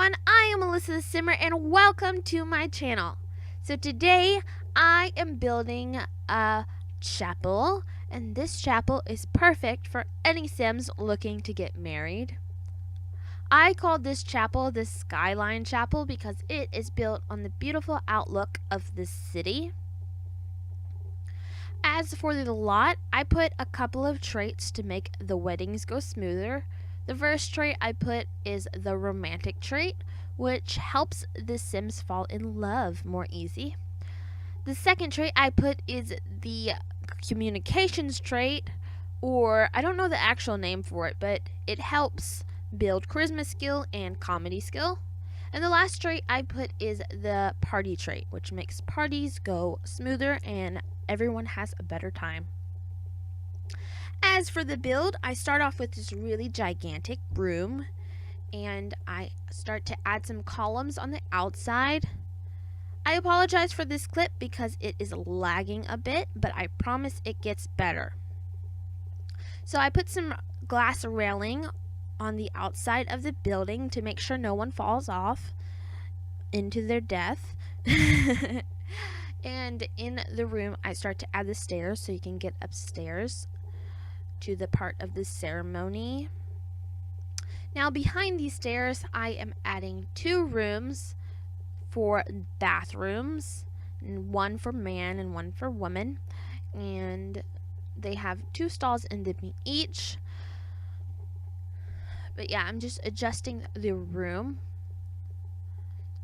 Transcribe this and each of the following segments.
everyone, I am AlissaTheSimmer and welcome to my channel. So today I am building a chapel, and this chapel is perfect for any Sims looking to get married. I called this chapel the Skyline Chapel because it is built on the beautiful outlook of the city. As for the lot, I put a couple of traits to make the weddings go smoother. The first trait I put is the romantic trait, which helps the Sims fall in love more easy. The second trait I put is the communications trait, or I don't know the actual name for it, but it helps build charisma skill and comedy skill. And the last trait I put is the party trait, which makes parties go smoother and everyone has a better time. As for the build, I start off with this really gigantic room, and I start to add some columns on the outside. I apologize for this clip because it is lagging a bit, but I promise it gets better. So I put some glass railing on the outside of the building to make sure no one falls off into their death. And in the room, I start to add the stairs so you can get upstairs to the part of the ceremony. Now behind these stairs, I am adding 2 rooms for bathrooms, one for man and one for woman, and they have 2 stalls in them each. But yeah, I'm just adjusting the room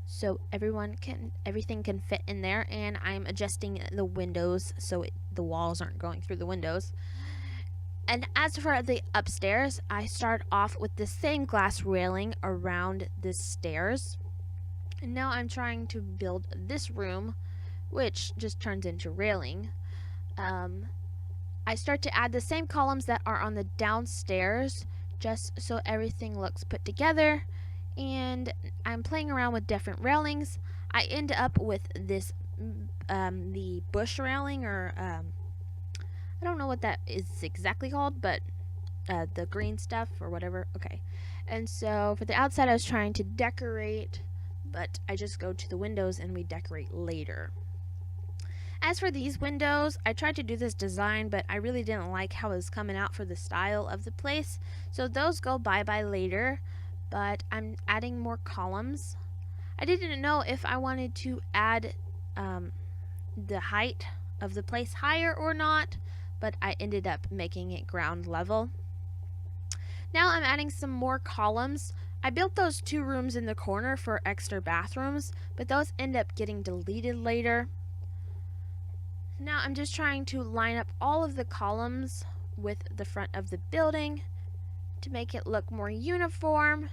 so everything can fit in there, and I'm adjusting the windows so the walls aren't going through the windows. And as for the upstairs, I start off with the same glass railing around the stairs. And now I'm trying to build this room, which just turns into railing. I start to add the same columns that are on the downstairs, just so everything looks put together. And I'm playing around with different railings. I end up with this, the bush railing, or I don't know what that is exactly called, but the green stuff or whatever. Okay. And so for the outside, I was trying to decorate, but I just go to the windows and we decorate later. As for these windows, I tried to do this design, but I really didn't like how it was coming out for the style of the place. So those go bye-bye later, but I'm adding more columns. I didn't know if I wanted to add the height of the place higher or not, but I ended up making it ground level. Now I'm adding some more columns. I built those 2 rooms in the corner for extra bathrooms, but those end up getting deleted later. Now I'm just trying to line up all of the columns with the front of the building to make it look more uniform.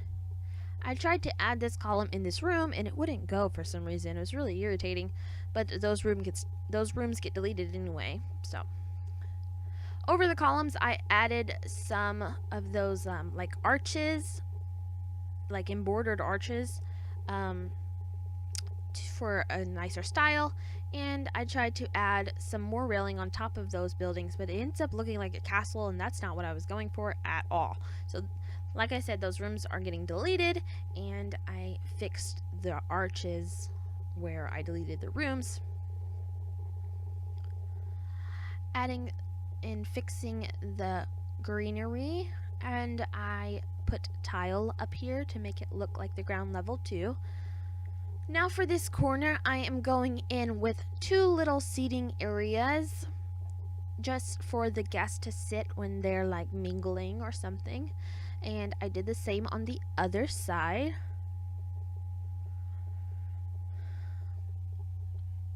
I tried to add this column in this room and it wouldn't go for some reason. It was really irritating, but those rooms get deleted anyway. So over the columns, I added some of those like arches, like embroidered arches, for a nicer style. And I tried to add some more railing on top of those buildings, but it ends up looking like a castle, and that's not what I was going for at all. So like I said, those rooms are getting deleted, and I fixed the arches where I deleted the rooms. Adding and fixing the greenery, and I put tile up here to make it look like the ground level too. Now for this corner, I am going in with 2 little seating areas just for the guests to sit when they're like mingling or something, and I did the same on the other side.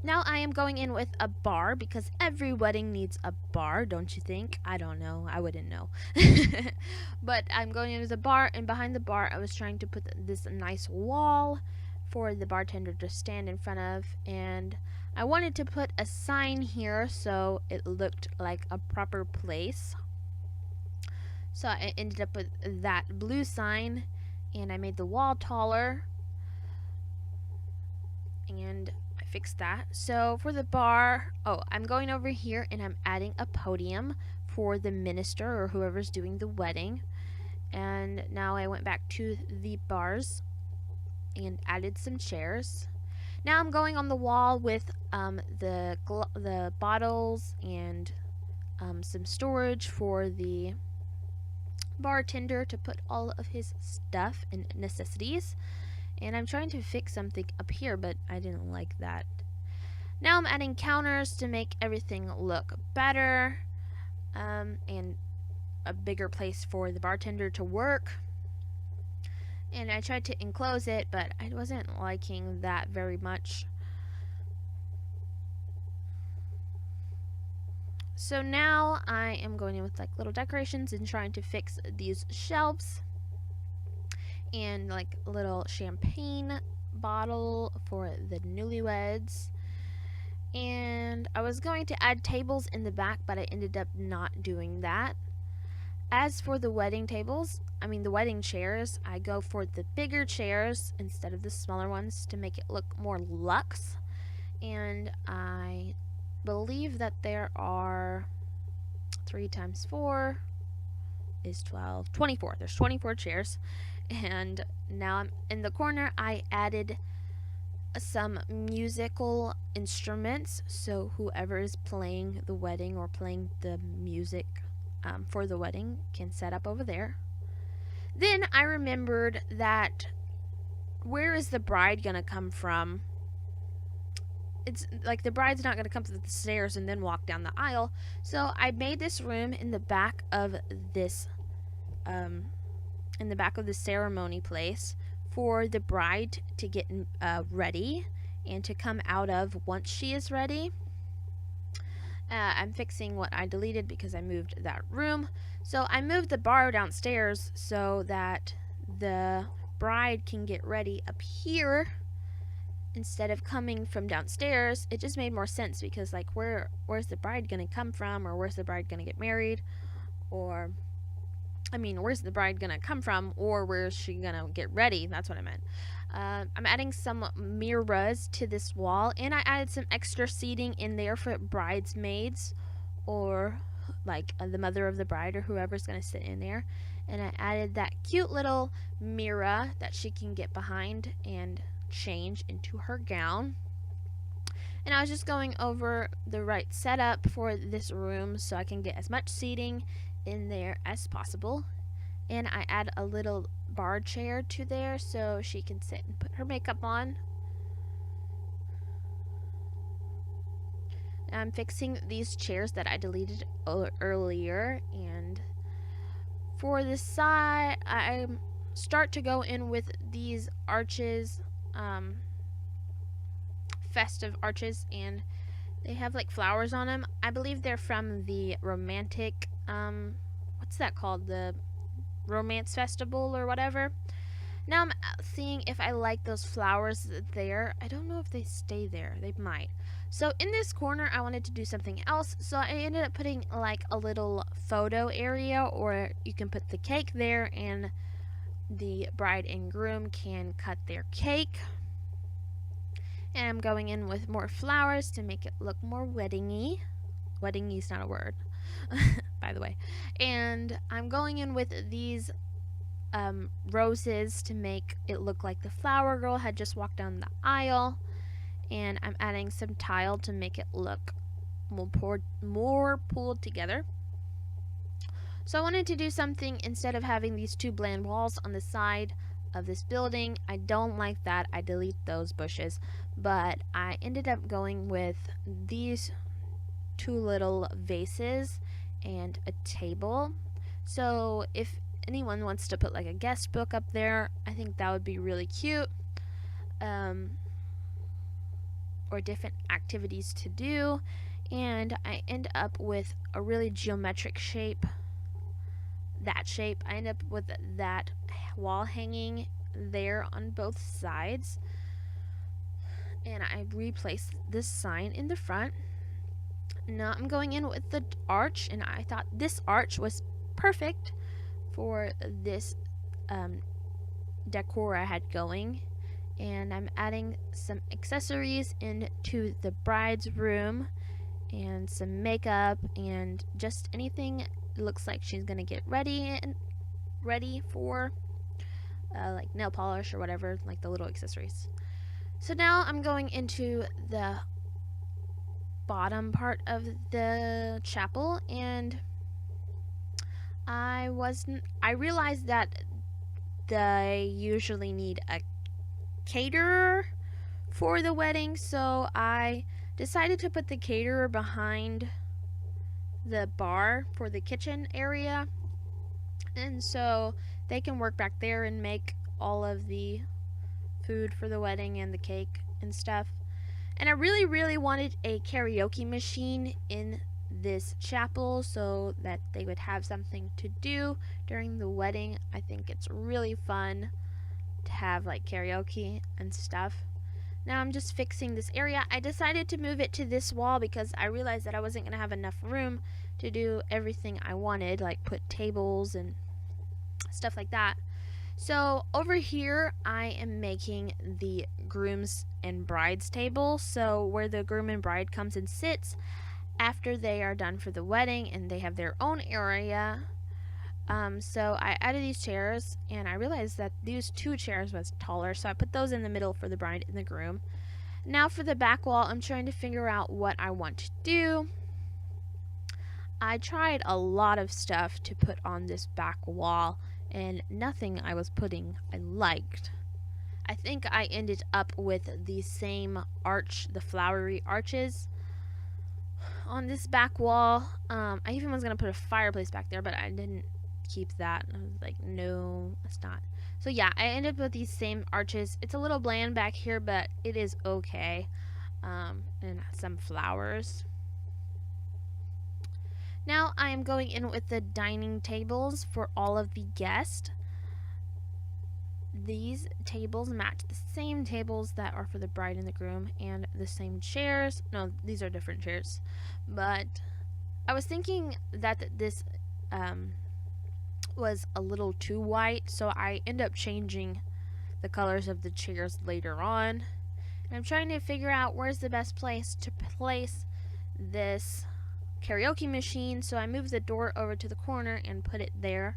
Now I am going in with a bar because every wedding needs a bar, don't you think? I don't know. I wouldn't know. But I'm going in with a bar, and behind the bar I was trying to put this nice wall for the bartender to stand in front of, and I wanted to put a sign here so it looked like a proper place. So I ended up with that blue sign, and I made the wall taller, and fix that. So for the bar, I'm going over here and I'm adding a podium for the minister or whoever's doing the wedding. And now I went back to the bars and added some chairs. Now I'm going on the wall with the bottles and some storage for the bartender to put all of his stuff and necessities. And I'm trying to fix something up here, but I didn't like that. Now I'm adding counters to make everything look better, and a bigger place for the bartender to work. And I tried to enclose it, but I wasn't liking that very much. So now I am going in with like little decorations and trying to fix these shelves and like a little champagne bottle for the newlyweds. And I was going to add tables in the back, but I ended up not doing that. As for the wedding chairs, I go for the bigger chairs instead of the smaller ones to make it look more luxe. And I believe that there are 3 times 4 is 12, 24. There's 24 chairs. And now I'm in the corner. I added some musical instruments, so whoever is playing the wedding or playing the music for the wedding can set up over there. Then I remembered that where is the bride gonna come from? It's like the bride's not gonna come to the stairs and then walk down the aisle. So I made this room in the back of this ceremony place for the bride to get ready and to come out of once she is ready. I'm fixing what I deleted because I moved that room. So I moved the bar downstairs so that the bride can get ready up here instead of coming from downstairs. It just made more sense because like where's the bride gonna come from, or where's the bride gonna get married, or where's the bride gonna come from, or where's she gonna get ready? That's what I meant. I'm adding some mirrors to this wall, and I added some extra seating in there for bridesmaids, or like the mother of the bride, or whoever's gonna sit in there. And I added that cute little mirror that she can get behind and change into her gown. And I was just going over the right setup for this room so I can get as much seating in there as possible. And I add a little bar chair to there so she can sit and put her makeup on. Now I'm fixing these chairs that I deleted earlier, and for the side I start to go in with these arches, festive arches, and they have like flowers on them. I believe they're from the romantic what's that called, the romance festival or whatever. Now I'm seeing if I like those flowers there. I don't know if they stay there. They might. So in this corner I wanted to do something else, so I ended up putting like a little photo area, or you can put the cake there and the bride and groom can cut their cake. And I'm going in with more flowers to make it look more weddingy. Weddingy is not a word, by the way. And I'm going in with these roses to make it look like the flower girl had just walked down the aisle. And I'm adding some tile to make it look more pulled together. So I wanted to do something instead of having these 2 bland walls on the side of this building. I don't like that. I delete those bushes. But I ended up going with these 2 little vases and a table. So if anyone wants to put like a guest book up there, I think that would be really cute. Or different activities to do. And I end up with a really geometric shape. I end up with that wall hanging there on both sides. And I replaced this sign in the front. Now I'm going in with the arch, and I thought this arch was perfect for this decor I had going. And I'm adding some accessories into the bride's room, and some makeup, and just anything looks like she's gonna get ready for like nail polish or whatever, like the little accessories. So now I'm going into the bottom part of the chapel, and I realized that they usually need a caterer for the wedding, so I decided to put the caterer behind the bar for the kitchen area, and so they can work back there and make all of the food for the wedding and the cake and stuff. And I really wanted a karaoke machine in this chapel so that they would have something to do during the wedding. I think it's really fun to have like karaoke and stuff. Now I'm just fixing this area. I decided to move it to this wall because I realized that I wasn't going to have enough room to do everything I wanted, like put tables and stuff like that. So over here I am making the groom's and bride's table, so where the groom and bride comes and sits after they are done for the wedding and they have their own area. So I added these chairs, and I realized that these two chairs was taller, so I put those in the middle for the bride and the groom. Now for the back wall, I'm trying to figure out what I want to do. I tried a lot of stuff to put on this back wall, and nothing I was putting I liked. I think I ended up with the same arch, the flowery arches on this back wall. I even was going to put a fireplace back there, but I didn't keep that. I was like, no, it's not. So yeah, I ended up with these same arches. It's a little bland back here, but it is okay. And some flowers. Now I am going in with the dining tables for all of the guests. These tables match the same tables that are for the bride and the groom, and the same chairs. No, these are different chairs. But I was thinking that this was a little too white, so I end up changing the colors of the chairs later on. And I'm trying to figure out where's the best place to place this karaoke machine, so I moved the door over to the corner and put it there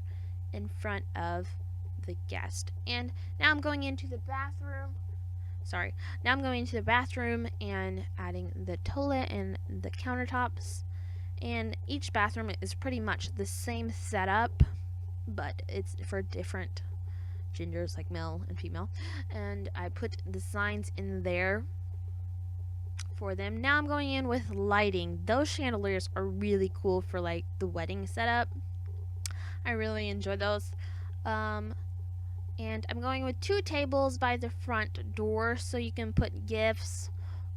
in front of the guest. And now I'm going into the bathroom. Now I'm going into the bathroom and adding the toilet and the countertops. And each bathroom is pretty much the same setup, but it's for different genders, like male and female. And I put the signs in there for them. Now I'm going in with lighting. Those chandeliers are really cool for like the wedding setup. I really enjoy those. And I'm going with 2 tables by the front door so you can put gifts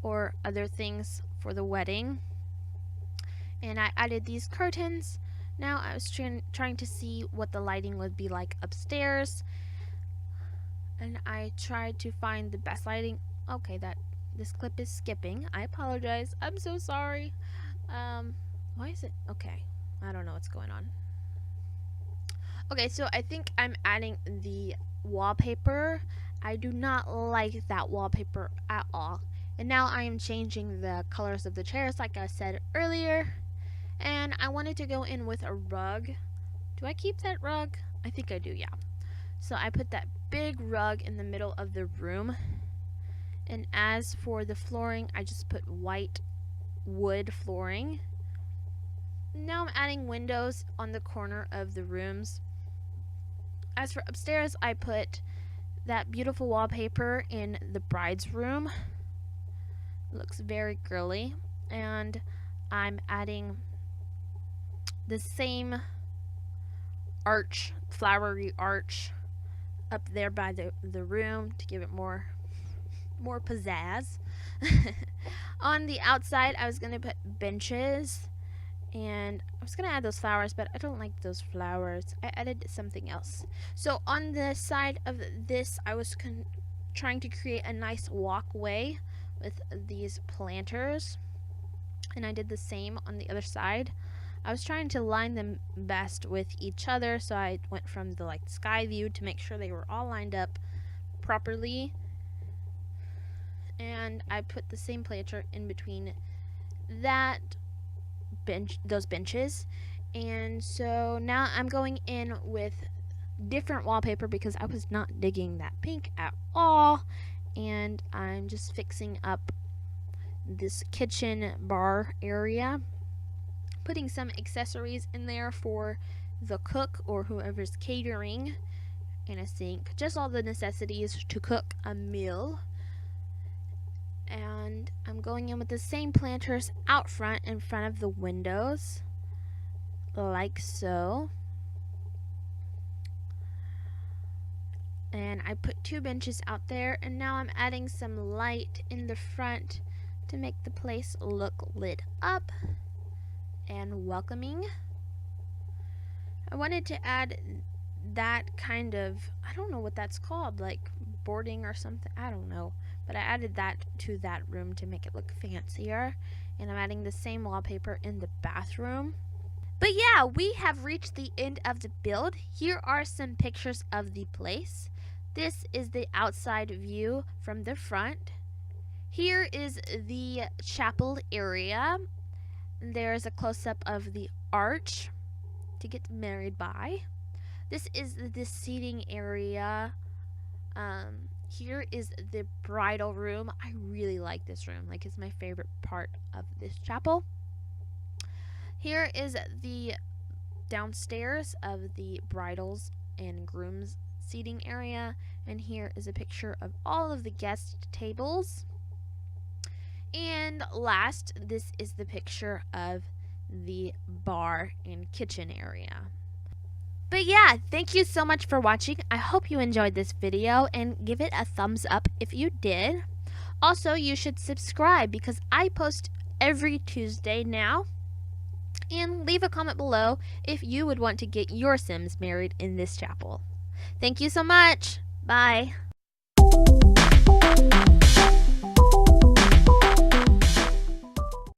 or other things for the wedding. And I added these curtains. Now I was trying to see what the lighting would be like upstairs, and I tried to find the best lighting. Okay, this clip is skipping. I apologize. I'm so sorry. Why is it? Okay, I don't know what's going on. Okay, so I think I'm adding the wallpaper. I do not like that wallpaper at all. And now I am changing the colors of the chairs like I said earlier. And I wanted to go in with a rug. Do I keep that rug? I think I do, yeah. So I put that big rug in the middle of the room. And as for the flooring, I just put white wood flooring. Now I'm adding windows on the corner of the rooms. As for upstairs, I put that beautiful wallpaper in the bride's room. It looks very girly. And I'm adding the same arch, flowery arch, up there by the room to give it more pizzazz. On the outside, I was going to put benches, and I was going to add those flowers, but I don't like those flowers. I added something else. So on the side of this, I was trying to create a nice walkway with these planters, and I did the same on the other side. I was trying to line them best with each other, so I went from the sky view to make sure they were all lined up properly. And I put the same planter in between those benches. And so now I'm going in with different wallpaper because I was not digging that pink at all. And I'm just fixing up this kitchen bar area, putting some accessories in there for the cook or whoever's catering, and a sink, just all the necessities to cook a meal. And I'm going in with the same planters out front in front of the windows, like so. And I put 2 benches out there, and now I'm adding some light in the front to make the place look lit up and welcoming. I wanted to add that kind of, I don't know what that's called, like boarding or something, I don't know, but I added that to that room to make it look fancier. And I'm adding the same wallpaper in the bathroom. But yeah, we have reached the end of the build. Here are some pictures of the place. This is the outside view from the front. Here is the chapel area. There's a close-up of the arch to get married by. This is the seating area. Here is the bridal room. I really like this room. Like, it's my favorite part of this chapel. Here is the downstairs of the bridals and grooms seating area, and here is a picture of all of the guest tables. And last, this is the picture of the bar and kitchen area. But yeah, thank you so much for watching. I hope you enjoyed this video, and give it a thumbs up if you did. Also, you should subscribe because I post every Tuesday now. And leave a comment below if you would want to get your Sims married in this chapel. Thank you so much. Bye.